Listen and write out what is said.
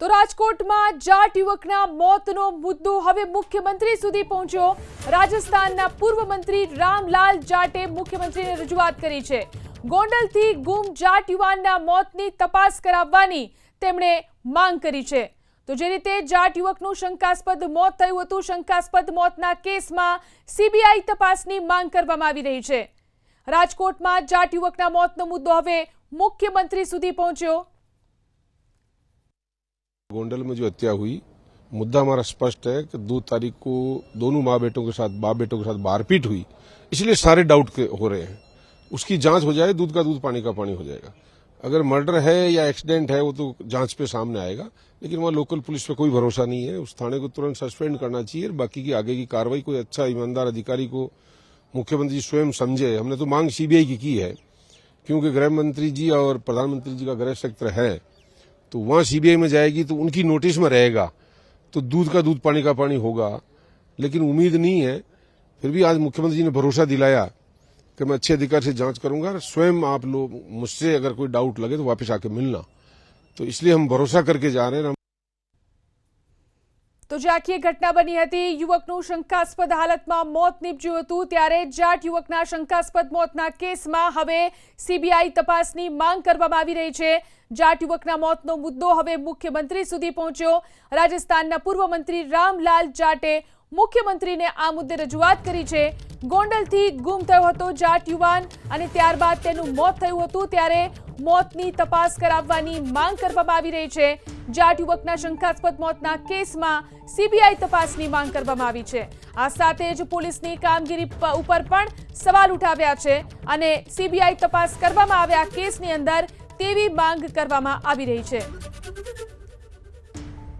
તો રાજકોટમાં જાટ યુવકના મોતનો મુદ્દો હવે મુખ્યમંત્રી સુધી પહોંચ્યો। રાજસ્થાનના પૂર્વ મંત્રી રામલાલ જાટે મુખ્યમંત્રીને રજૂઆત કરી છે। ગોંડલથી ગુમ જાટ યુવાનના મોતની તપાસ કરાવવાની તેમણે માંગ કરી છે। તો જે રીતે જાટ યુવકનું શંકાસ્પદ મોત થયું હતું, શંકાસ્પદ મોતના કેસમાં સીબીઆઈ તપાસની માંગ કરવામાં આવી રહી છે। રાજકોટમાં જાટ યુવકના મોતનો મુદ્દો હવે मुख्यमंत्री સુધી પહોંચ્યો। गोंडल में जो हत्या हुई, मुद्दा हमारा स्पष्ट है कि 2 तारीख को दोनों माँ बेटों के साथ, बाप बेटों के साथ मारपीट हुई, इसलिए सारे डाउट हो रहे हैं। उसकी जांच हो जाए, दूध का दूध पानी का पानी हो जाएगा। अगर मर्डर है या एक्सीडेंट है वो तो जांच पे सामने आएगा, लेकिन वहाँ लोकल पुलिस पे कोई भरोसा नहीं है। उस थाने को तुरंत सस्पेंड करना चाहिए। बाकी की आगे की कार्रवाई कोई अच्छा ईमानदार अधिकारी को मुख्यमंत्री जी स्वयं समझे। हमने तो मांग सीबीआई की है, क्योंकि गृह मंत्री जी और प्रधानमंत्री जी का गृह क्षेत्र है, तो वहां सीबीआई में जाएगी तो उनकी नोटिस में रहेगा, तो दूध का दूध पानी का पानी होगा। लेकिन उम्मीद नहीं है, फिर भी आज मुख्यमंत्री जी ने भरोसा दिलाया कि मैं अच्छे अधिकार से जांच करूंगा। स्वयं आप लोग मुझसे अगर कोई डाउट लगे तो वापस आके मिलना, तो इसलिए हम भरोसा करके जा रहे हैं। तो જે આખી ઘટના બની હતી, યુવકનું શંકાસ્પદ હાલતમાં મોત નીપજ્યું હતું, ત્યારે જાટ યુવકના શંકાસ્પદ મોતના કેસમાં હવે સીબીઆઈ તપાસની માંગ કરવામાં આવી રહી છે। જાટ યુવકના મોતનો મુદ્દો હવે મુખ્યમંત્રી સુધી પહોંચ્યો। રાજસ્થાનના પૂર્વ મંત્રી રામલાલ જાટે મુખ્યમંત્રીને આ મુદ્દે રજૂઆત કરી છે। ગોંડલથી ગુમ થયો હતો જાટ યુવાન અને ત્યારબાદ તેનું મોત થયું હતું, ત્યારે મોતની તપાસ કરાવવાની માંગ કરવામાં આવી રહી છે। જાટ યુવકના શંકાસ્પદ મોતના કેસમાં સીબીઆઈ તપાસની માંગ કરવામાં આવી છે। આ સાથે જ પોલીસની કામગીરી ઉપર પણ સવાલ ઉઠાવ્યા છે અને સીબીઆઈ તપાસ કરવામાં આવે આ કેસની અંદર તેવી માંગ કરવામાં આવી રહી છે।